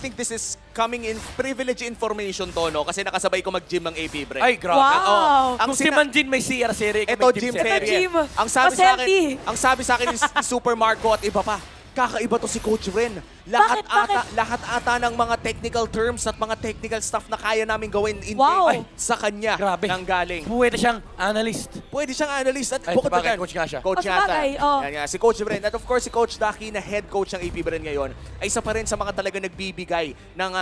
think this is coming in privilege information to, no? Kasi nakasabay ko mag-gym ng AP, Bre. Ay, grabe. Wow! Ang Kung si Manjin may CR series, Ito, gym series. gym. Ang sabi Mas sa healthy. akin, ni Super Marco at iba pa, kakaiba to si Coach Ren. Lahat ata ng mga technical terms at mga technical stuff na kaya namin gawin in Wow. sa kanya Grabe. nang galing. Pwede siyang analyst. Pwede siyang analyst at Ay, bukod pa sabagay, dyan, coach nga siya. Coach Oh, yata. sabagay, oh. Yan nga, si Coach Bren. At of course, si Coach Daki na head coach ng AP Bren ngayon ay isa pa rin sa mga talaga nagbibigay ng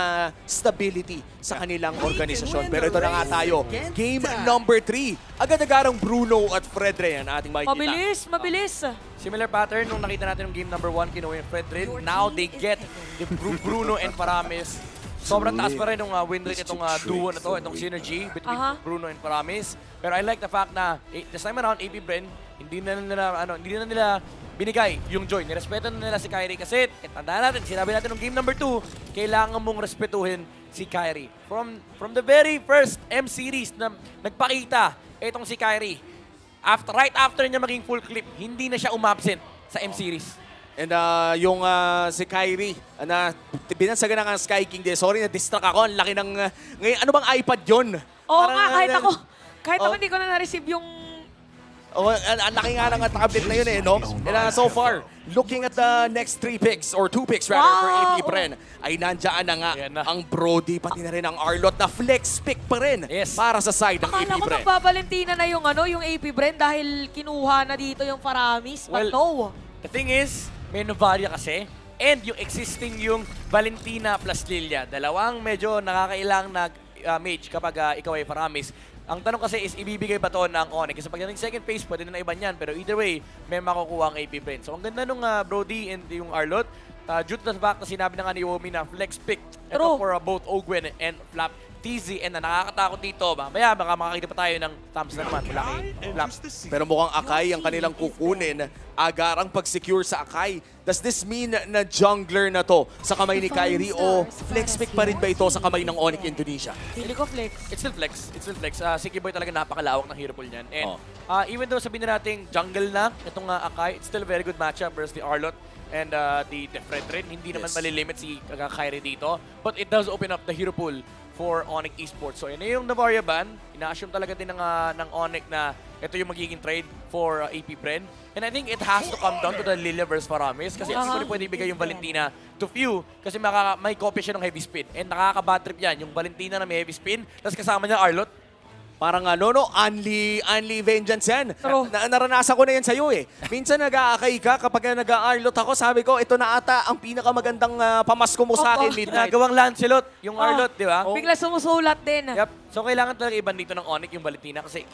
stability sa kanilang organisasyon. Pero ito na nga tayo. Game number 3. Agad-agarang Bruno at Fredre yan ating makikita. Mabilis, mabilis. Similar pattern nung nakita natin ng game number 1, kinuha yung Fredrin. Now they get the Bruno and Paramis. Sobrang taas pa rin ng win rate itong duo na to, itong synergy between Bruno and Paramis. Pero I like the fact na this time around, AP Bren, hindi na nila binigay yung joy. Nirespeto na nila si Kyrie kasi tandaan natin, sinabi natin ng game number 2, kailangan mong respetuhin si Kyrie. From the very first M-Series na nagpakita itong si Kyrie, right after niya maging full clip, hindi na siya umabsent sa M-Series. And yung si Kyrie, na binansagan ng Sky King din. Sorry, na-distract ako. Ang laki ng... ngayon, ano bang iPad yun? Oo nga, kahit ako hindi ko na na-receive yung... Oh, ang laki nga ng tablet na yun eh, no? And so far, looking at the next 3 picks, or 2 picks rather, for AP Bren, ay nandiyan na nga Ayan na. ang Brody, pati na rin ang Arlot na flex pick pa rin Yes. para sa side ng AP Akala ko Bren. nagbabalentina na yung, yung AP Bren dahil kinuha na dito yung Paramis. But no. The thing is, may Novaria kasi, and yung existing yung Valentina plus Lilia. Dalawang medyo nakakailang na mage kapag ikaw ay Paramis. Ang tanong kasi is, ibibigay ba to ng Onyx? Kasi pagdating second phase, pwede na iban yan. Pero either way, may makukuha ang AP Bren. So ang ganda nung Brody and yung Arlot. Due to the fact na sinabi na nga ni Womi na flex pick. Ito for both Ogwen and Flap. TZ, and nakakatakot dito. Mamaya, baka makakita pa tayo ng thumbs na naman mula kay Flap. Pero mukhang Akai ang kanilang kukunin. Agarang pag-secure sa Akai. Does this mean na jungler na to sa kamay ni Kyrie o flex pick pa rin ba ito sa kamay ng Onyx Indonesia? Hindi ko flex. It's still flex. It's still flex. Si Kiboy talaga napakalawak ng hero pool niyan. And even though sabihin na natin jungle na itong Akai, it's still a very good matchup versus the Arlot and the Fredrin. Hindi naman malilimit si Kyrie dito. But it does open up the hero pool for Onyx Esports. So yun na yung Novaria ban. Ina-assume talaga din ng Onyx na ito yung magiging trade for AP Bren. And I think it has to come down to the Lilia versus Paramis kasi hindi pwede ibigay yung Valentina to Few kasi may copy siya ng heavy spin. And nakaka-bad trip yan. Yung Valentina na may heavy spin, tapos kasama niya Arlot. Parang only vengeance yan. Naranasan ko na yan sa'yo eh. Minsan nag-aakay ka kapag nag-aarlot ako, sabi ko, ito na ata ang pinakamagandang pamasko mo sa akin midnight. Nagawang Lancelot, yung Arlot, di ba? Bigla sumusulat din. Yep. So kailangan talaga iban dito ng Onyx yung Valentina kasi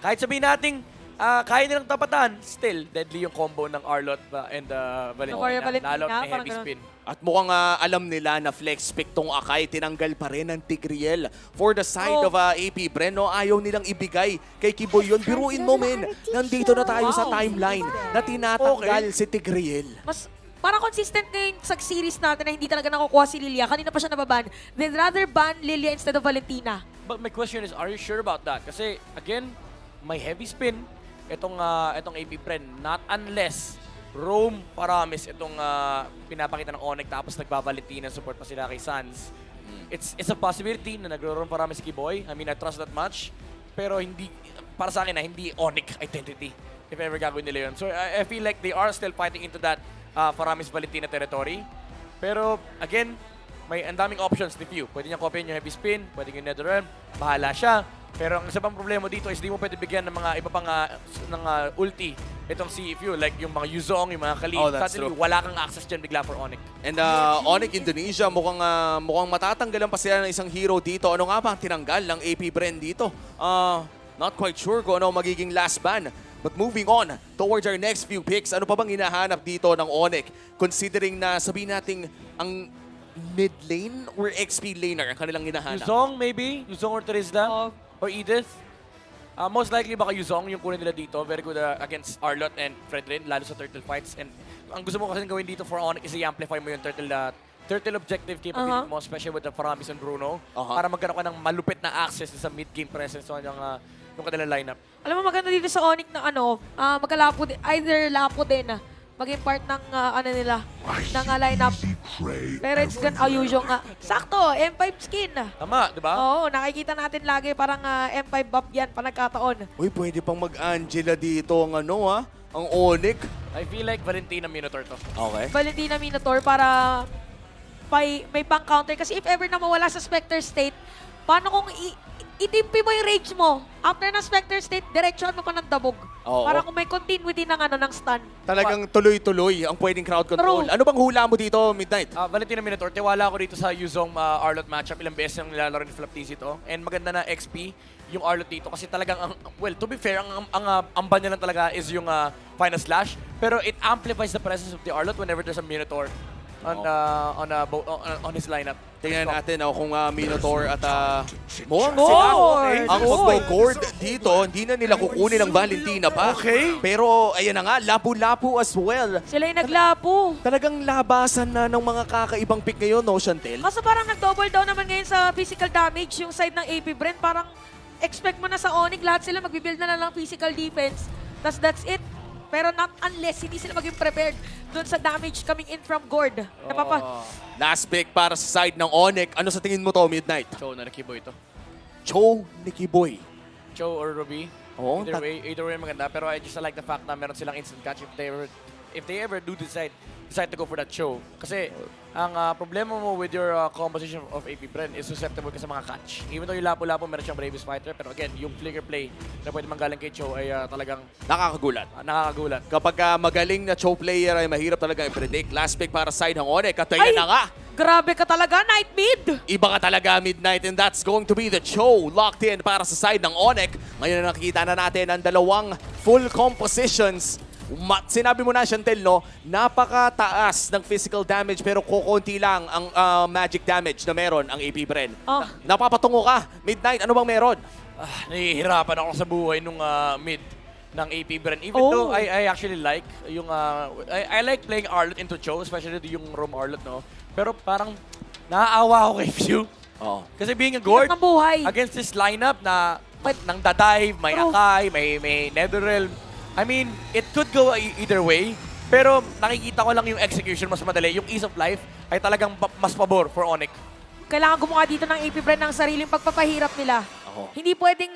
kahit sabihin nating kaya nilang tapatan, still deadly yung combo ng Arlot and Valentina. Lalo may heavy spin. At mukhang alam nila na flex pick tong Akai, tinanggal pa rin ng Tigreal for the side of AP Bren. No, ayaw nilang ibigay kay Kiboy yun. Biruin mo, men. Nandito na tayo sa timeline na tinatanggal si Tigreal. Mas parang consistent ngayon sa series natin na hindi talaga nakukuha si Lilia. Kanina pa siya nababan. They'd rather ban Lilia instead of Valentina. But my question is, are you sure about that? Kasi again, may heavy spin itong AP Bren. Not unless Rome, Paramis, itong pinapakita ng Onyx tapos nagbabalentina, support pa sila kay Sans. It's a possibility na nagro-Rome Paramis si Kiboy. I mean, I trust that much. Pero hindi, para sa akin hindi Onyx identity if ever gagawin nila yun. So I feel like they are still fighting into that Paramis-Valentina territory. Pero again, may ang daming options ni Few. Pwede niya copyin yung heavy spin, pwede yung Netherrealm, bahala siya. Pero ang isa pang problema dito is di mo pwede bigyan ng mga iba pang ulti itong si Few, like yung mga Yuzong, yung mga Khalid. Suddenly, wala kang access dyan bigla for Onyx. And Onyx Indonesia, mukhang matatanggalan pa sila ng isang hero dito. Ano nga ba ang tinanggal ng AP Bren dito? Not quite sure kung ano magiging last ban. But moving on towards our next few picks, ano pa bang hinahanap dito ng Onyx? Considering na sabihin natin ang mid lane or XP laner ang kanilang hinahanap? Yuzong maybe? Yuzong or Terizla? Or Edith? Most likely baka Yuzong yung kunin nila dito. Very good against Arlot and Fredrin, lalo sa turtle fights. And ang gusto mo kasi gawin dito for Onyx is i-amplify mo yung turtle objective capability mo, especially with the Paramis and Bruno, para magkaroon ka ng malupit na access sa mid-game presence yung kanilang lineup. Alam mo, maganda dito sa Onyx na magkalapo din, either lapo din maging part ng ng lineup. Pero it's gonna usual nga. Sakto, M5 skin. Tama, di ba? Oo, nakikita natin lagi parang M5 buff yan pa nagkataon. Uy, pwede pang mag-Angela dito ang ang Onyx. I feel like Valentina Minotaur to. Okay. Valentina Minotaur para may pang-counter. Kasi if ever na mawala sa Spectre State, paano kung itimpi mo yung rage mo? After na Spectre State, direksyon mo pa ng dabog. Oo. Para kung may continuity ng stun. Talagang tuloy-tuloy ang pwedeng crowd control. True. Ano bang hula mo dito, Midnight? Valentina Minotaur, tiwala ako dito sa Yuzong Arlott matchup. Ilang beses yung nilalaro ni Flaptizi to. And maganda na XP yung Arlott dito kasi talagang, well, to be fair, ang ban niya lang talaga is yung Final Slash. Pero it amplifies the presence of the Arlott whenever there's a Minotaur on his lineup. Tingnan natin kung Minotaur at mukhang Gourd! sila ang Gourd! mag-gourd dito. Hindi na nila kukunin ang Valentina pa. Okay. Pero ayan na nga, lapu-lapu as well. Sila yung naglapo. Talagang labasan na ng mga kakaibang pick ngayon, no, Chantel? Kaso parang nag-double down naman ngayon sa physical damage yung side ng AP Bren. Parang expect mo na sa Onyx, lahat sila magbibuild na lang ng physical defense. That's it. Pero not unless hindi sila maging prepared dun sa damage coming in from Gourd. Last pick para sa side ng Onyx. Ano sa tingin mo to, Midnight? Cho na Kiboy to. Cho, Nicky Boy. Cho or Ruby. Oo, Either way maganda. Pero I just like the fact na meron silang instant catch if they ever do decide to go for that Cho. Kasi ang problema mo with your composition of AP Bren is susceptible ka sa mga catch. Even though yung lapo-lapo meron siyang bravest fighter, pero again, yung flicker play na pwede manggaling kay Cho ay talagang Nakakagulat. nakakagulat. Kapag magaling na Cho player ay mahirap talaga i-predict. Last pick para sa side ng Onyx. At ayan Ay! na nga. Grabe ka talaga, Night Mid! Iba ka talaga, Midnight, and that's going to be the Cho locked in para sa side ng Onyx. Ngayon na nakikita na natin ang dalawang full compositions. Sinabi mo na, Chantel, no? Napakataas ng physical damage pero kukunti lang ang magic damage na meron ang AP Bren. Oh. Napapatungo ka. Midnight, ano bang meron? Nahihirapan ako sa buhay nung mid ng AP Bren. Even Oh. though I actually like yung I like playing Arlott into Cho, especially yung Roam Arlott, no? Pero parang naaawa ako kay Few. Oh. Kasi being a Gourd Hirap ng buhay. against this lineup na nang dadive, may True. Akai, may Netherrealm. I mean, it could go either way. Pero nakikita ko lang yung execution mas madali. Yung ease of life ay talagang mas pabor for Onyx. Kailangan gumawa dito ng AP Bren ng sariling pagpapahirap nila. Ako. Hindi pwedeng,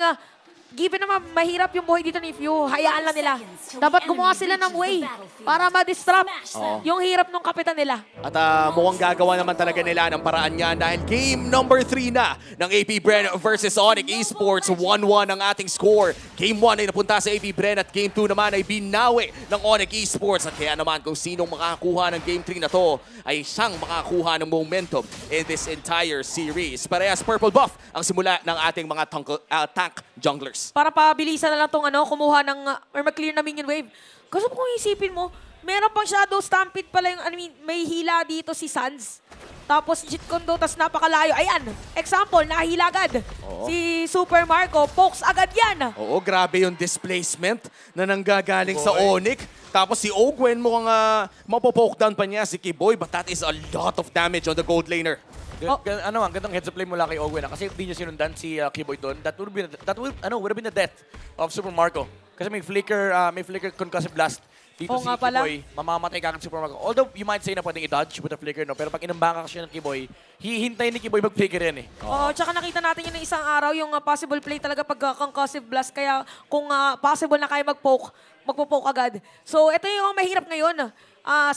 given naman mahirap yung buhay dito ni Few, hayaan lang nila. Dapat gumawa sila ng way para ma-disrupt yung hirap ng kapitan nila. At mukhang gagawa naman talaga nila ng paraan yan dahil game number 3 na ng AP Bren versus Onyx Esports. 1-1 ang ating score. Game 1 ay napunta sa AP Bren at game 2 naman ay binawi ng Onyx Esports. At kaya naman kung sinong makakakuha ng game 3 na to ay siyang makakakuha ng momentum in this entire series. Parehas purple buff ang simula ng ating mga tank junglers. Para pabilisan na lang itong kumuha ng, or mag-clear na minion wave. Kasi kung isipin mo, meron pang Shadow Stampede pala yung, may hila dito si Sans. Tapos Jeet Kondo, tas napakalayo. Ayan, example, nahila agad. Si Super Marco, pokes agad yan. Oo, grabe yung displacement na nanggagaling sa Onyx. Tapos si Ogwen mukhang mapopoke down pa niya si Kiboy, but that is a lot of damage on the gold laner. Ang gandang heads up play mula kay Ogwen kasi hindi niya sinundan si Kiboy doon. That would have been the death of Super Marco. Kasi may flicker concussive blast dito Oo si nga pala. Kiboy. Mamamatay ka Super Marco. Although you might say na pwedeng i-dodge with a flicker, no? Pero pag inambaka siya ng Kiboy, hihintay ni Kiboy mag-flicker yan eh. Oo, tsaka nakita natin yun ng isang araw, yung possible play talaga pag concussive blast. Kaya kung possible na kayo magpo-poke agad. So, ito yung mahirap ngayon.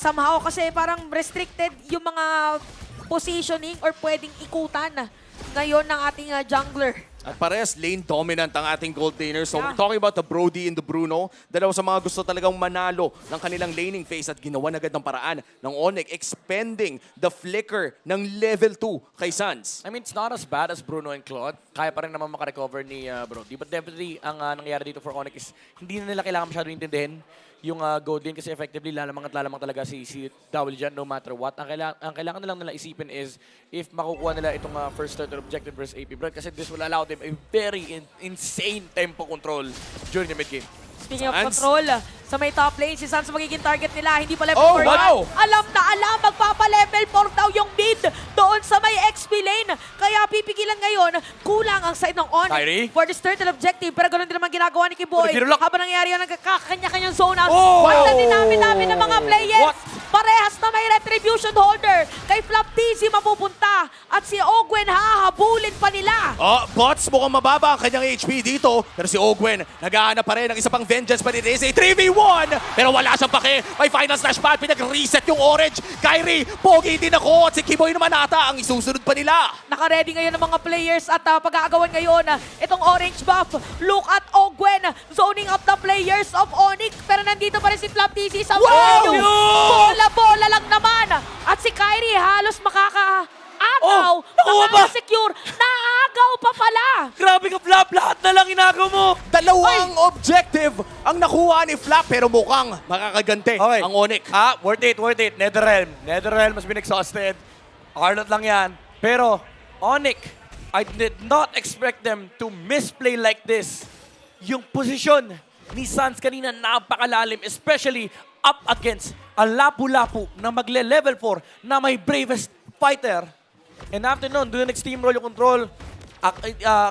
Somehow, kasi parang restricted yung mga positioning or pwedeng ikutan ngayon ng ating jungler. At parehas lane dominant ang ating gold laner. So we're Yeah. talking about the Brody and the Bruno. Dalawa sa mga gusto talagang manalo ng kanilang laning phase at ginawa na agad ng paraan ng Onyx, expending the flicker ng level 2 kay Sans. I mean, it's not as bad as Bruno and Claude. Kaya pa rin naman makarecover ni Brody. But definitely, ang nangyayari dito for Onyx is hindi na nila kailangan masyado intindihin yung gold lane kasi effectively lalamang at lalamang talaga si Dowell dyan no matter what. Ang kailangan na lang nila isipin is if makukuha nila itong first starter objective versus AP Bren kasi this will allow them a very insane tempo control during the mid game. Speaking of Sans. control, sa may top lane, si Sans magiging target nila. Hindi pa level Oh, 4 wow! yan. Alam na alam, magpapa-level 4 daw yung mid doon sa may XP lane. Kaya pipigilan ngayon, kulang ang side ng Onyx Kyrie? for this turtle objective. Pero ganun din naman ginagawa ni Kiboy. Pero Kirulak. Habang nangyari yun, nagkakanya-kanyang zone out. Oh! Basta dinami-dami ng mga players. What? Parehas na may retribution holder. Kay Flap TZ mapupunta. At si Ogwen hahabulin pa nila. Oh, Bots, mukhang mababa ang kanyang HP dito. Pero si Ogwen, nag-ahanap pa rin ng isa pang vengeance, but it is a 3v1. Pero wala siyang pake. May final slash pad, pinag-reset yung orange. Kyrie, pogi din ako. At si Kiboy naman ata ang isusunod pa nila. Naka-ready ngayon ng mga players at pag-aagawan ngayon itong orange buff. Look at Ogwen zoning out the players of Onyx. Pero nandito pa rin si Flap TZ sa Wow! venue. Bola-bola lang naman. At si Kyrie halos makaka-agaw. nakuha ba? Secure. Naagaw pa pala. Grabe ka, Flap! Lahat na lang inagaw mo! Dalawang objective ang nakuha ni Flap, pero mukhang makakaganti ang Onyx. Worth it. Netherrealm. Netherrealm has been exhausted. Arlot lang yan. Pero, Onyx, I did not expect them to misplay like this. Yung posisyon ni Sans kanina napakalalim, especially up against ang Lapu-Lapu na magle-level 4 na may bravest fighter. And after nun, doon nag-steamroll yung control.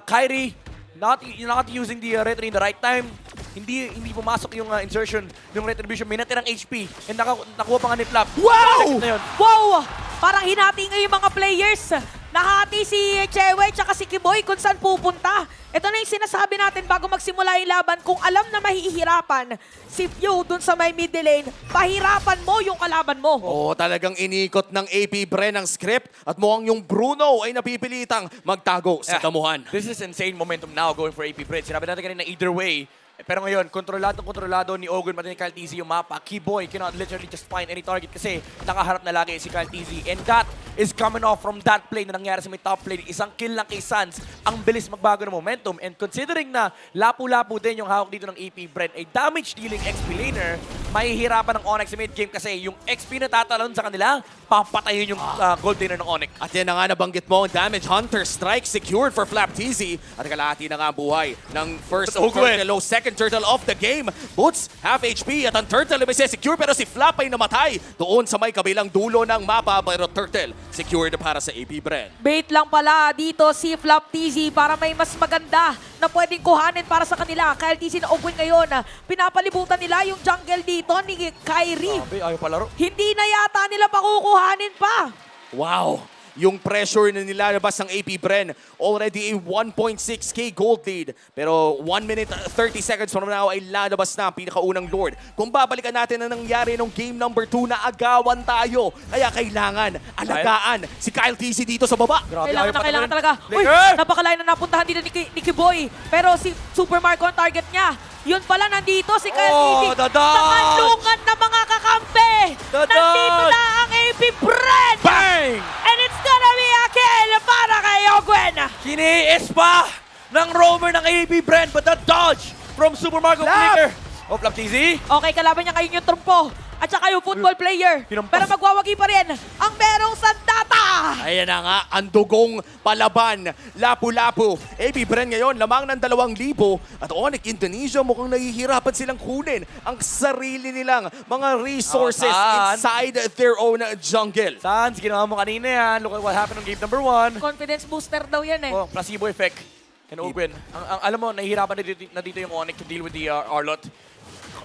Kyrie, not using the retry in the right time. Hindi pumasok yung insertion, yung retribution. May natirang HP. And nakuha pa nga ni Flap. Wow! Na yun. Wow! Parang hinati nga yung mga players. Nahati si Chewe at si Kiboy kung saan pupunta. Ito na yung sinasabi natin bago magsimula yung laban. Kung alam na mahihirapan si Few dun sa may mid lane, pahirapan mo yung kalaban mo. Oo, talagang inikot ng AP Bren ang script at mukhang yung Bruno ay napipilitang magtago sa damuhan. This is insane momentum now going for AP Bridge. Sinabi natin kanina either way. Pero ngayon, kontrolado ni Ogwen pati ni Kyle TZ yung mapa. Kiboy cannot literally just find any target kasi nakaharap na lagi si Kyle TZ. And that is coming off from that play na nangyari sa may top lane. Isang kill lang kay Sans. Ang bilis magbago ng momentum. And considering na Lapu-Lapu din yung hawak dito ng AP Bren, a damage-dealing XP laner, mahihirapan ng Onyx sa mid-game kasi yung XP na tatalon sa kanila, papatayin yung gold laner ng Onyx. At yan na nga nabanggit mo, damage hunter strike secured for Flap TZ. At kalahati na nga buhay ng first Ogwen. turtle, second turtle of the game. Boots, half HP at ang turtle ay secure pero si Flap ay namatay doon sa may kabilang dulo ng mapa pero turtle secured para sa AP Bren. Bait lang pala dito si Flap TZ para may mas maganda na pwedeng kuhanin para sa kanila. Kyle TZ na Ogwen ngayon. Pinapalibutan nila yung jungle dito ni Kyrie. Sabi, ayaw palaro. Hindi na yata nila pakukuhanin pa. Wow! Yung pressure na nilalabas ng AP Bren, already a 1.6k gold lead. Pero 1 minute 30 seconds from now ay lalabas na ang pinakaunang Lord. Kung babalikan natin na nangyari nung game number 2 na agawan tayo, kaya kailangan alagaan si Kyle TZ dito sa baba. Grabe, Kailangan ayaw na pa kailangan tuloy. talaga. Uy, Flicker! napakalayo na napuntahan dito ni Kiboy. Pero si Super Marco ang target niya. Yun pala, nandito si Kyle Oh, TZ. the dodge! Nakalungan na mga kakampi. The Nandito dodge! na ang AP Bren. Bang! And it's gonna be a kill para kay Ogwen. Kiniis pa ng roamer ng AP Bren but the dodge from Super Mario Flap! Flicker. Oh, Flap TZ. Okay, kalaban niya ngayon yung trumpo. At saka yung football player. Hinampas. Pero magwawagi pa rin ang merong sandata. Ayan na nga, ang dugong palaban. Lapu-Lapu. AP Bren ngayon, lamang ng 2,000. At Onyx Indonesia mukhang nahihirapan silang kunin ang sarili nilang mga resources Saan? inside their own jungle. Sans, ginawa mo kanina yan. Look at what happened on game number 1. Confidence booster daw yan eh. Oh, placebo effect. And Ogwen. Alam mo, nahihirapan na dito yung Onyx to deal with the Arlot.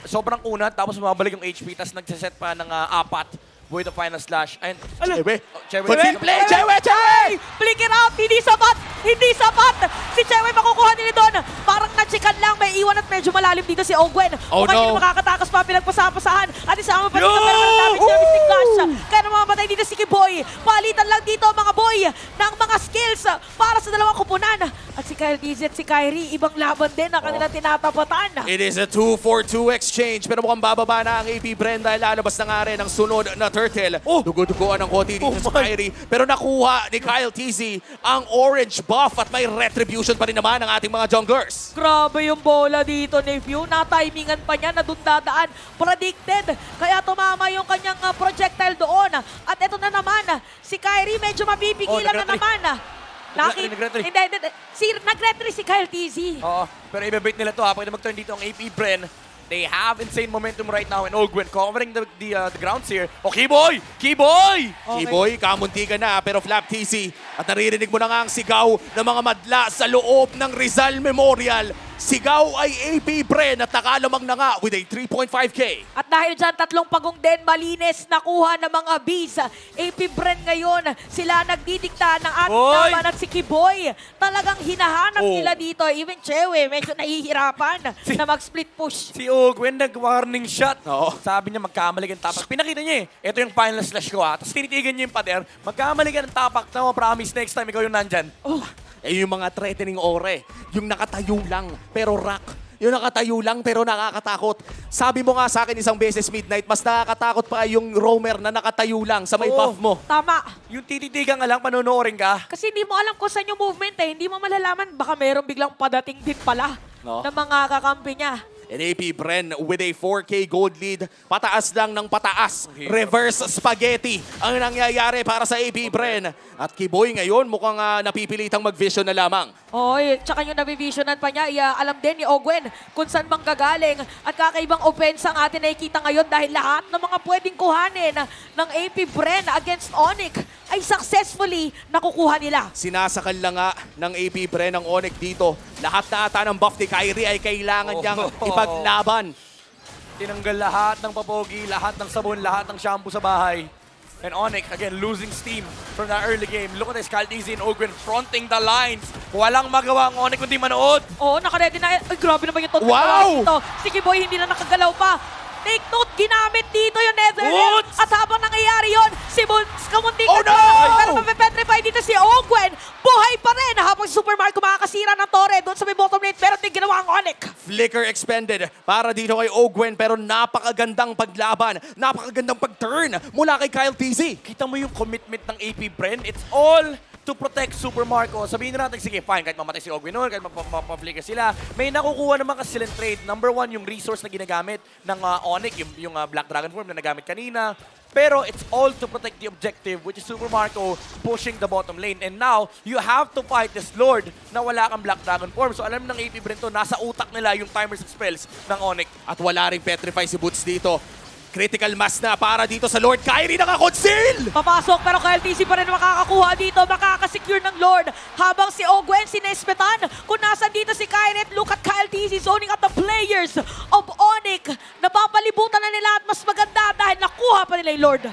Sobrang unat, tapos mabalik yung HP, tapos nagsiset pa ng 4 with the final slash. And, Chewe. Chewe. Conceal play! Chewe! Chewe! Flick it out! Hindi sapat! Hindi sapat! Si Chewe makukuha nila doon. Parang natsikan lang. May iwan at medyo malalim dito si Ogwen. Oh, Mukhang no. hindi makakatakas pa. Pinagpasapasahan. At isama pa dito. Yo! Pero damage ni Clash. Kaya namamatay dito si Kiboy. Palitan lang dito mga boy ng mga skills para sa dalawang kupunan. At si Kyle TZ at si Kyrie, ibang laban din na kanilang tinatapatan. It is a 2-4-2 exchange pero mukhang bababa na ang AP Bren dahil lalabas na nga rin ang sunod na turtle. Dugo-dugoan ng konti dito sa Kyrie pero nakuha ni Kyle TZ ang orange buff at may retribution pa rin naman ang ating mga junglers. Grabe yung bola dito ni Few. Na-timingan pa niya na doon dadaan. Predicted. Kaya tumama yung kanyang projectile doon. At ito na naman, si Kyrie medyo mapipigilan na nag-retry. naman. Nag-retry. Hindi. Nag-retry si Kyle TZ. Oo, pero i-bait nila to ha. Pwede mag-turn dito ang AP Bren. They have insane momentum right now in Ogwen covering the grounds here. Oh, Keyboy! Keyboy! Okay. Kiboy, kamunti ka na pero Flap TC. At naririnig mo na nga ang sigaw ng mga madla sa loob ng Rizal Memorial. Sigaw ay AP Bren at nakalamang na nga with a 3.5K. At dahil dyan, 3 pagong din malinis nakuha ng mga Bees. AP Bren ngayon, sila nagdidikta ng ating Boy! laban at si Kiboy. Talagang hinahanap Oh. nila dito. Even Chewe, medyo nahihirapan na mag-split push. Si Ogwen nag-warning shot. Oo. Sabi niya magkamali ka ng tapak. Pinakita niya eh. Ito yung final slash ko ha. Tapos tinitigan niya yung pader. Magkamali ka ng tapak. No, promise next time ikaw yung nandyan. Oh, eh yung mga threatening ore, yung nakatayo lang pero rock. Yung nakatayo lang pero nakakatakot. Sabi mo nga sa akin isang beses Midnight, mas nakakatakot pa yung roamer na nakatayo lang sa may Oo. buff mo. Tama. Yung tititigan ka lang, panonoorin ka. Kasi hindi mo alam kung saan yung movement eh. Hindi mo malalaman. Baka meron biglang padating din pala No. ng mga kakampi niya. And AP Bren with a 4K gold lead. Pataas lang ng pataas. Reverse spaghetti ang nangyayari para sa AP Bren. At Kiboy ngayon mukhang napipilitang mag-vision na lamang. Oy, tsaka yung nabivisionan pa niya, alam din ni Ogwen kung saan bang gagaling. At kakaibang offense ang atin nakikita ngayon dahil lahat ng mga pwedeng kuhanin ng AP Bren against Onyx ay successfully nakukuha nila. Sinasakal lang nga ng AP Bren ang Onyx dito. Lahat na ata ng buff ni Kyrie ay kailangan niyang ipaglaban. Tinanggal lahat ng papogi, lahat ng sabon, lahat ng shampoo sa bahay. And Onyx, again, losing steam from the early game. Look at this, Caldizi and Ogwen fronting the lines. Walang magawa ang Onyx kundi manood. Oo, nakaredy na. Ay, grabe naman yung total Wow! dito. Si Kiboy hindi na nakagalaw pa. Take note, ginamit dito yung Netherlands. Woods! At habang nangyayari yun, si Boons kamunti Oh, no! pero mapepetrify dito si Ogwen. Buhay pa rin habang si Super Marco makakasira ng torre doon sa may bottom lane. Pero din ginawa ang Onyx. Flicker expended para dito kay Ogwen pero napakagandang paglaban. Napakagandang pag-turn mula kay Kyle TZ. Kita mo yung commitment ng AP Bren. It's all to protect Super Marco. Sabihin na natin, sige, fine, kahit mamatay si Ogwen noon, kahit mapaflicker sila, may nakukuha naman kasi silang trade. Number 1, yung resource na ginagamit ng Onyx, yung Black Dragon form na nagamit kanina. Pero it's all to protect the objective, which is Super Marco pushing the bottom lane. And now, you have to fight this Lord na wala kang Black Dragon form. So alam ng AP Bren to, nasa utak nila yung timers spells ng Onyx. At wala ring petrify si Boots dito. Critical mass na para dito sa Lord. Kyrie nakakonceal! Papasok pero Kyle TC pa rin makakakuha dito, makakasecure ng Lord. Habang si Ogwen sinespetan, kung nasan dito si Kyrie, look at Kyle TC zoning at the players of Onyx. Napapalibutan na nila at mas maganda dahil nakuha pa nila yung Lord.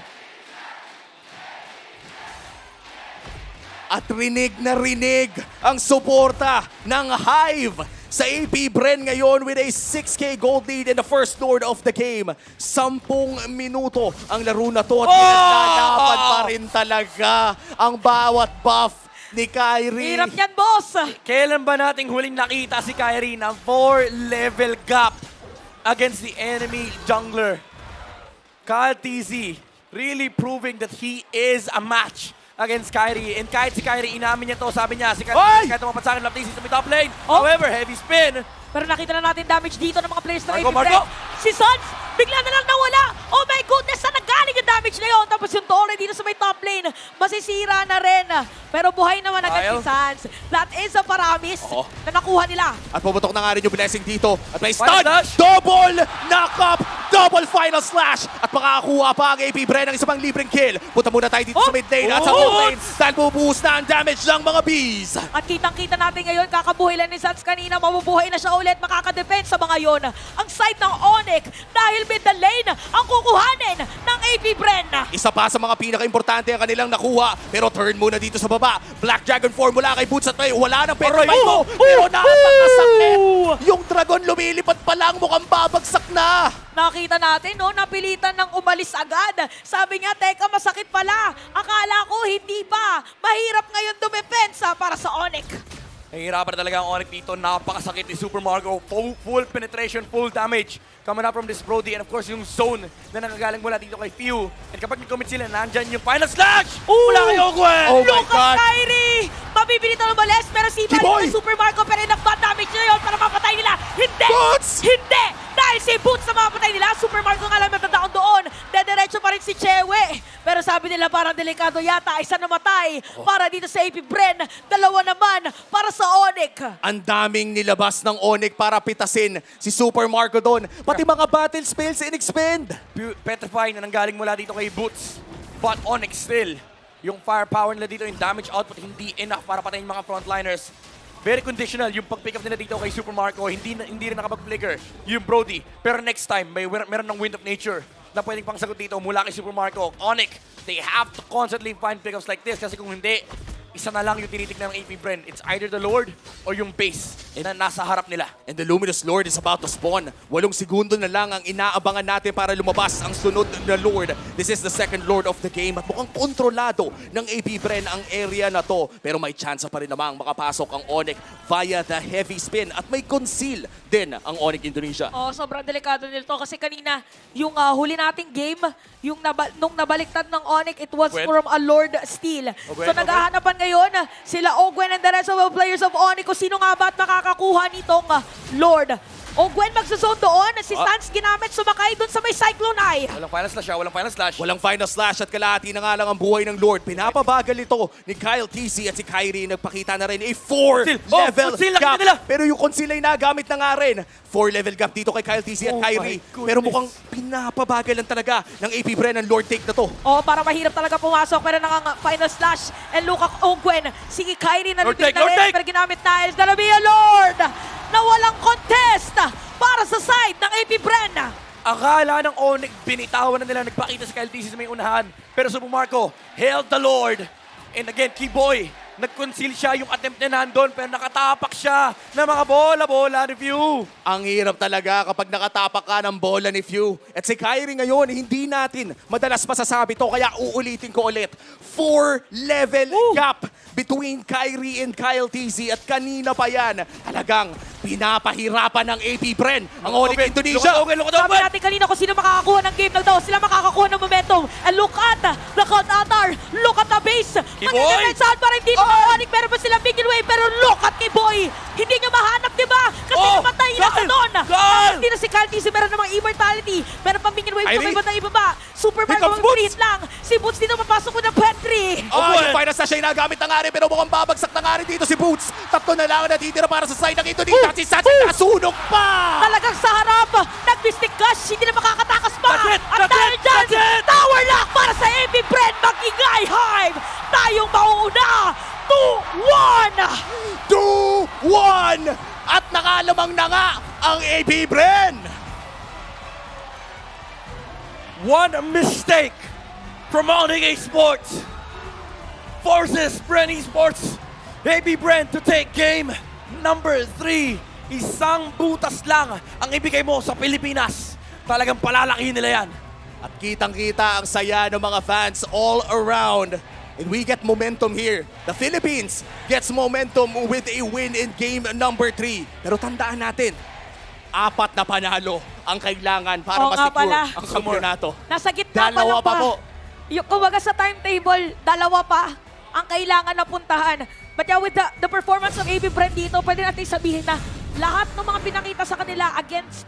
At rinig na rinig ang suporta ng Hive sa AP Bren ngayon with a 6K gold lead in the first Lord of the game. 10 minuto ang laro na to at pinaglalaban pa rin talaga ang bawat buff ni Kyrie. Hirap yan, boss! Kailan ba nating huling nakita si Kyrie na 4-level gap against the enemy jungler? Kyle TZ really proving that he is a match against Kyrie. And kahit si Kyrie, inamin niya to, sabi niya, si Kyrie, Oy! kahit umapat sa akin, lap TZ sa may top lane. Oh! However, heavy spin. Pero nakita na natin damage dito ng mga players ng Marco, AP Marco! Bren. Si Suns, bigla na lang nawala. Oh my goodness, saan nagaling yung damage na yun? Tapos yung Torre dito sa may top lane, masisira na rin. Pero buhay naman agad si Kyle? Suns. That is a paramis Oo. na nakuha nila. At puputok na nga rin yung blessing dito. At may Final stun! slash! Double knock-up! Double final slash! At makakakuha pa ang AP Bren ng isang libreng kill. Punta muna tayo dito sa mid lane at sa top lane. Dahil bubuhos na ang damage ng mga bees. At kitang-kita natin ngayon, kakabuhay lang ni Suns kanina, mabubuhay na siya ulit, makakadepend sa mga yon. Ang side ng Onyx, dahil mid the lane, ang kukuhanin ng AP Bren. Isa pa sa mga pinaka-importante ang kanilang nakuha. Pero turn muna dito sa baba. Black Dragon form mula kay Boots at may wala ng petrify mo. Pero napakasakit. Yung dragon lumilipad pa lang, mukhang babagsak na. Nakita natin, no, napilitan ng umalis agad. Sabi niya, teka, masakit pala. Akala ko, hindi pa. Mahirap ngayon dumepensa para sa Onyx. Nahihirapan talaga ang Onyx dito. Napakasakit ni Super Marco. Full penetration, full damage. Coming up from this Brody. And of course, yung zone na nakagaling mula dito kay Few. And kapag nag-commit sila, nandyan yung final slash! Mula kay Ogwen! Oh my Lucas God! Kyrie! Mabibili na umalis, pero si Kiboy! Bali Super Marco, pero nag-bad damage na yun para mapatay nila. Hindi! Boots! Hindi! Dahil si Boots na mapatay nila, Super Marco nga lang matataon doon. Dediretso pa rin si Chewe. Pero sabi nila parang delikado yata. Isa namatay para dito sa AP Bren. Dalawa naman para sa Onyx. Ang daming nilabas ng Onyx para pitasin si Super Marco doon. Pati mga battle spells in-expend. Petrify na nanggaling mula dito kay Boots. But Onyx still, yung firepower nila dito, yung damage output, hindi enough para patayin mga frontliners. Very conditional yung pag-pick up nila dito kay Super Marco. Hindi rin nakapag-flicker yung Brody. Pero next time, meron ng Wind of Nature na pwedeng pang sagot dito mula kay Super Marco. Onyx, they have to constantly find pickups like this kasi kung hindi, isa na lang yung tinitignan ng AP Bren. It's either the Lord or yung base na nasa harap nila. And the Luminous Lord is about to spawn. 8 segundo na lang ang inaabangan natin para lumabas ang sunod na Lord. This is the second Lord of the game at mukhang kontrolado ng AP Bren ang area na to. Pero may chance pa rin namang makapasok ang Onyx via the heavy spin at may conceal din ang Onyx Indonesia. Oh, sobrang delikado nito kasi kanina yung huli nating game, yung nung nabaliktad ng Onyx, it was Gwen? from a Lord steal. Gwen, So naghahanapan ngayon sila Ogwen and the rest of the players of Onyx kung sino nga ba at makakakuha nitong Lord. Ogwen magsusod doon, si Stans ginamit sumakay doon sa may Cyclone Eye. Walang final slash, walang final slash. Walang final slash at kalahati na nga lang ang buhay ng Lord. Pinapabagal ito ni Kyle TC at si Kyrie nagpakita na rin a 4-level conceal, nakita gap. nila. Pero yung conceal ay nagamit na nga rin. 4-level gap dito kay Kyle TC at Oh Kyrie. my goodness. Pero mukhang pinapabagal lang talaga ng AP Bren ang Lord take na to. Oh, para mahirap talaga pumasok pero nang final slash and look at Ogwen. Sige, Kyrie na Lord repeat take, na Lord rin take. pero ginamit na. It's gonna be a Lord na walang contest para sa side ng AP Bren. Akala ng Onyx, binitawan na nila, nagpakita si Kyle TC sa may unahan. Pero Super Marco, hailed the Lord. And again, Keyboy, nag-conceal siya yung attempt niya nandun, pero nakatapak siya ng mga bola ni Few. Ang hirap talaga kapag nakatapak ka ng bola ni Few. At si Kyrie ngayon, hindi natin madalas masasabi to, kaya uulitin ko ulit. 4-level gap between Kyrie and Kyle TZ at kanina pa yan. Talagang pinapahirapan ng AP Bren ang Onyx Indonesia. Sabi natin kanina kung sino makakakuha ng game lang daw. Sila makakakuha ng momentum. And look at the counter. Look at the base. Kiboy! Maninimensahan para hindi makakuha. Meron pa silang big way. Pero look at Kiboy. Hindi niya mahanap, di ba? Kasi namatay na sa doon. Hindi na si Kyle TZ. Meron namang immortality. Meron pang big wave. Kyrie? Tumay ba na ibaba? Super Here Mario comes Boots! mag-create lang. Si Boots dito papasok ko ng pantry. Yung final slash ay nagamit na nga rin, pero mukhang babagsak na nga rin dito si Boots. 3 na lang ang natitira para sa side ng Indonesia. At si Sachi nasunog pa! Talagang sa harap, nag-mystic gush, hindi na makakatakas pa. That's it! At That's dahil it! dyan, That's it! tower lock para sa AP Bren, mag-ingay Hive. Tayong mauuna, 2-1! 2-1! At nakalamang na nga ang AP Bren! One mistake from Onyx Esports forces Bren Esports, AP Bren to take game number 3. Isang butas lang ang ibigay mo sa Pilipinas. Talagang palalakihin nila yan. At kitang-kita ang saya ng mga fans all around. And we get momentum here. The Philippines gets momentum with a win in game number 3. Pero tandaan natin, 4 na panalo ang kailangan para Oo nga ma-secure pala. ang kampeonato. Nasa gitna Dalawa pa pa po. Yung, kumbaga sa timetable, 2 pa ang kailangan na puntahan. But yeah, with the performance ng AP Bren dito, pwede natin sabihin na lahat ng mga pinakita sa kanila against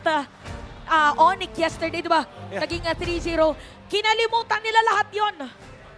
Onyx yesterday, di ba? Yeah. Naging 3-0. Kinalimutan nila lahat yon.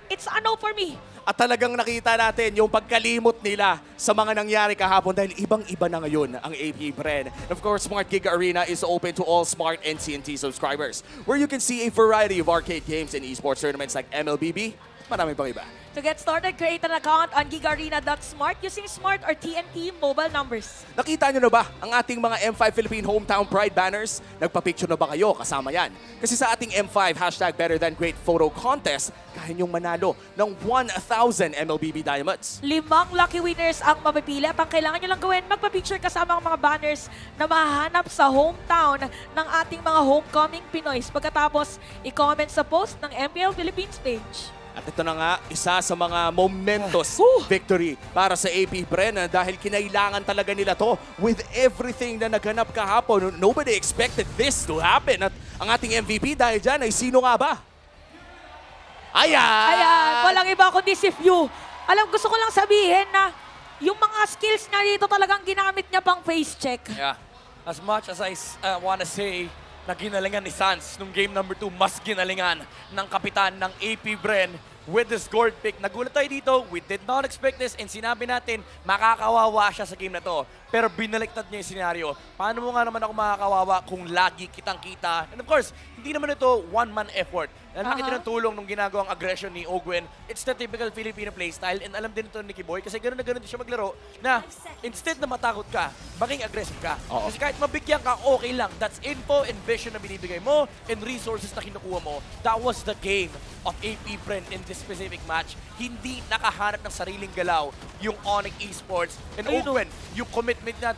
It's a no for me. At talagang nakita natin yung pagkalimot nila sa mga nangyari kahapon dahil ibang-iba na ngayon ang AP Bren. And of course, Smart Giga Arena is open to all Smart and CNT subscribers where you can see a variety of arcade games and esports tournaments like MLBB, marami pang iba. To get started, create an account on gigarena.smart using Smart or TNT mobile numbers. Nakita nyo na ba ang ating mga M5 Philippine Hometown Pride banners? Nagpa-picture na ba kayo kasama yan? Kasi sa ating M5 #Better Than Great Photo Contest, kaya nyong manalo ng 1,000 MLBB Diamonds. 5 lucky winners ang mapipili at ang kailangan nyo lang gawin, magpa-picture kasama ang mga banners na mahahanap sa hometown ng ating mga homecoming Pinoys. Pagkatapos, i-comment sa post ng MPL Philippines page. At ito na nga, isa sa mga momentous victory para sa AP Bren dahil kinailangan talaga nila to with everything na naganap kahapon. Nobody expected this to happen. At ang ating MVP dahil dyan ay sino nga ba? Ayan, walang iba kundi si Few. Alam, gusto ko lang sabihin na yung mga skills niya dito talagang ginamit niya pang face check. Yeah. As much as I wanna say na ginalingan ni Sans nung game number 2, mas ginalingan ng kapitan ng AP Bren with this gold pick. Nagulat tayo dito, we did not expect this, and sinabi natin, makakawawa siya sa game na to. Pero binaliktad niya yung senaryo. Paano mo nga naman ako makakawawa kung lagi kitang-kita? And of course, hindi naman ito one-man effort. Nakita ng tulong nung ginagawang aggression ni Ogwen. It's the typical Filipino playstyle, and alam din ito ni Kiboy kasi gano'n na gano'n din siya maglaro na instead na matakot ka, maging aggressive ka. Oo. Kasi kahit mabigyan ka, okay lang. That's info and vision na binibigay mo and resources na kinukuha mo. That was the game of AP Bren in this specific match. Hindi nakahanap ng sariling galaw yung Onyx Esports. And Ogwen, yung commitment niya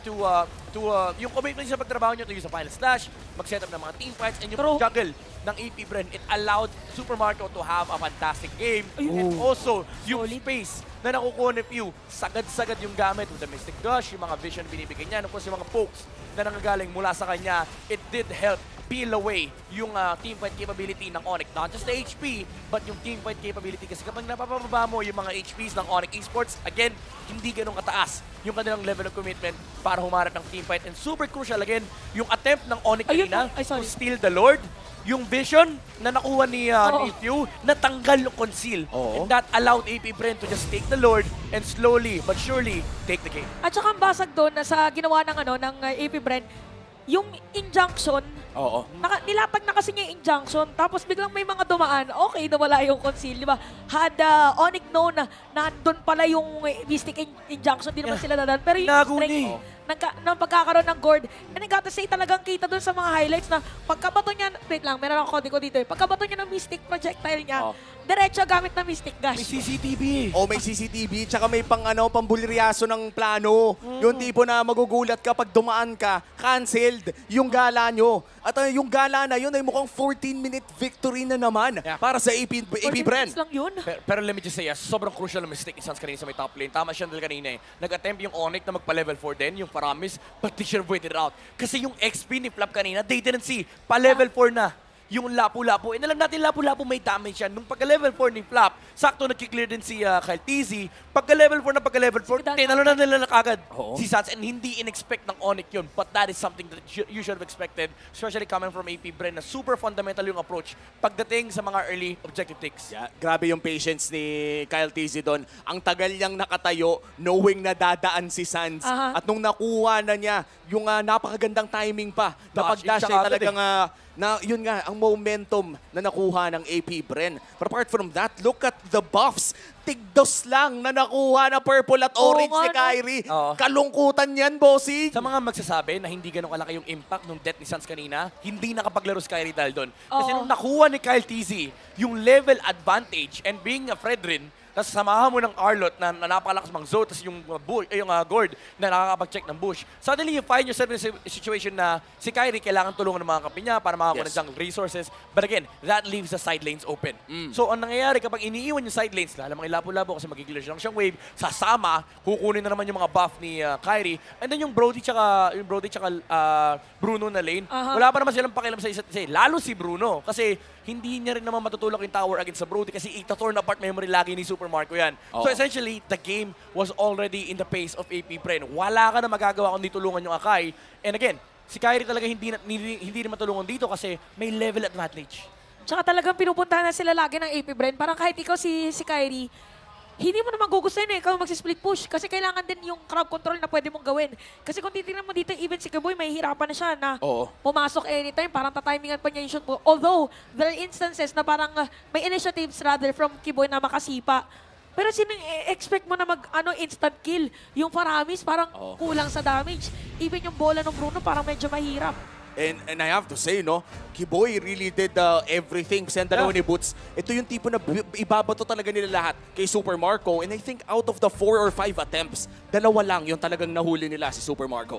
yung commitment niya sa pagtrabaho niya to use sa Final Slash, mag-setup ng mga team fights, and yung juggle ng AP Bren, it allowed Super Marco to have a fantastic game. And also, yung space na nakukuha ni Pew, sagad-sagad yung gamit with the Mystic Gush, yung mga vision na binibigay niya, and of course yung mga pokes na nanggagaling mula sa kanya, it did help peel away yung team fight capability ng Onyx. Not just the HP, but yung team fight capability. Kasi kapag napapababa mo yung mga HPs ng Onyx Esports, again, hindi ganun kataas yung kanilang level of commitment para humarap ng team fight. And super crucial, again, yung attempt ng Onyx kanina to steal the Lord, yung vision na nakuha ni Pew, natanggal yung conceal. And that allowed AP Bren to just take the Lord and slowly but surely take the game. At saka ang basag doon na sa ginawa ng AP Bren, yung injunction, nilatag na kasi niya yung injunction, tapos biglang may mga dumaan, okay, nawala yung conceal, di ba? Had Onyx known na nandun pala yung Mystic injunction, di naman sila dadaan. Pero yung strength ng pagkakaroon ng gourd, and I gotta say, talagang kita dun sa mga highlights na pagkabato niya, wait lang, meron akong kode ko dito eh. Pagkabato niya ng Mystic projectile niya, diretso gamit na Mystic Gush. May CCTV. May CCTV, tsaka may pambuliryaso ng plano. Yung tipo na magugulat ka pag dumaan ka, canceled yung gala nyo. At yung gala na yun ay mukhang 14-minute victory na naman para sa AP 14 Bren. minutes lang yun. Pero let me just say, sobrang crucial na mistake ni Sans kanina sa may top lane. Tama siya dahil kanina eh. Nag-attempt yung Onyx na magpa-level 4 din, yung Paramis, but they should have waited out. Kasi yung XP ni Flap kanina, they didn't see. Pa-level 4 na yung Lapu-Lapu. And alam natin, Lapu-Lapu may damage yan. Nung pagka-level 4 ni Flap, sakto nag-clear din si Kyle TZ. Pagka-level 4 na pagka-level 4, tinalo na nila kagad si Sans, and hindi in-expect ng Onyx yun. But that is something that you should have expected, especially coming from AP Bren, na super fundamental yung approach pagdating sa mga early objective takes. Yeah, grabe yung patience ni Kyle TZ doon. Ang tagal niyang nakatayo, knowing na dadaan si Sans. At nung nakuha na niya, yung napakagandang timing pa, na pag-dash ay talagang yun nga, ang momentum na nakuha ng AP Bren. But apart from that, look at the buffs. Tigdos lang na nakuha na purple at orange ni Kyrie. Kalungkutan yan, bossing. Sa mga magsasabi na hindi ganun kalaki yung impact ng death ni Sans kanina, hindi nakapaglaro si Kyrie dahil doon. Kasi nung nakuha ni Kyle TZ yung level advantage and being a Fredrin, tapos samahan mo ng Arlot na napakalakas mang Zo, tapos yung Gord na nakakapag-check ng bush. Suddenly, you find yourself in a situation na si Kyrie kailangan tulungan ng mga kampi niya para makakuha ng jungle resources. But again, that leaves the side lanes open. So, ang nangyayari kapag iniiwan yung side lanes, lalo mga Lapu-Lapu kasi magigilers lang siyang wave, sasama, kukunin na naman yung mga buff ni Kyrie. And then yung Brody tsaka Bruno na lane, wala pa naman silang pakialam sa isa't isa. Lalo si Bruno, kasi hindi niya rin naman matutulak yung tower against sa Brody kasi ita-torn apart memory lagi ni Super Marco yan. So essentially, the game was already in the pace of AP Bren. Wala ka na magagawa kundi tulungan yung Akai. And again, si Kyrie talaga hindi na matulungan dito kasi may level advantage. Tsaka talagang pinupuntahan na sila lagi ng AP Bren. Parang kahit ikaw si Kyrie, hindi mo naman gugustuhin ikaw magsi-split push kasi kailangan din yung crowd control na pwede mong gawin. Kasi kung titignan mo dito, even si Kiboy, may hirapan na siya na pumasok anytime, parang tatimingan pa niya yung shoot mo. Although, there are instances na parang may initiatives rather from Kiboy na makasipa. Pero expect mo na instant kill? Yung Paramis parang kulang sa damage. Even yung bola ng Bruno parang medyo mahirap. And I have to say, no, Kiboy really did everything. Kasi ang dalawa ni Boots, ito yung tipo na ibabato talaga nila lahat kay Super Marco. And I think out of the 4 or 5 attempts, 2 lang yung talagang nahuli nila si Super Marco.